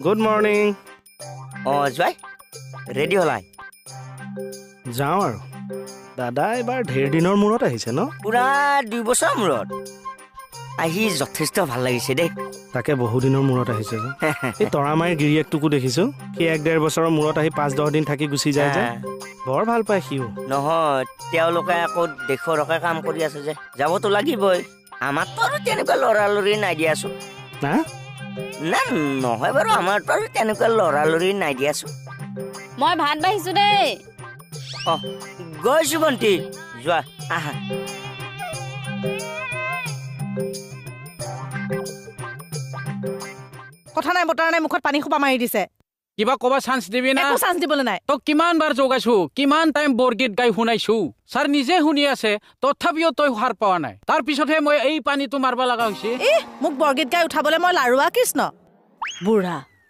good morning জয় ready হলাই যাওঁ আৰু দাদা এবাৰ ঢেৰ দিনৰ মূৰত আহিছে ন পুৰা 2 বছৰ মূৰত আহি যথেষ্ট ভাল লাগিছে দেই তাকে বহু দিনৰ মূৰত আহিছে যে এই তৰামাইৰ গিৰিয়েকটোকো দেখিছো সি 1-1.5 বছৰৰ মূৰত আহি 5-10 দিন থাকি গুচি যায় যে বৰ ভাল পায় সিও নহয় তেওঁলোকে আকৌ দেশৰ হকে কাম কৰি আছে যে যাবতো লাগিবই আমাৰতো আৰু তেনেকুৱা লৰালৰি নাই দিয়াছো না না নহয় বাৰু আমাৰতো আৰু তেনেকুৱা লৰালৰি নাই দিয়াছো মই ভাত বাঢ়িছো দেই গৈছো ভণ্টি যোৱা আহা কথা নাই বতৰা নাই মুখত পানী খোপা মাৰি দিছে কিবা কবা চান্স দিবি না একো চান্স দিবলৈ নাই তো কিমান বাৰ যোগাইছো কিমান টাইম বৰগীত গাই শুনাইছো ছাৰ নিজে শুনি আছে তথাপিও তই সাৰ পোৱা নাই তাৰ পিছতহে মই এই পানীটো মাৰবা লগা হৈছে মোক বৰগীত গাই উঠাবলৈ মই লাৰুৱা কৃষ্ণ বুঢ়া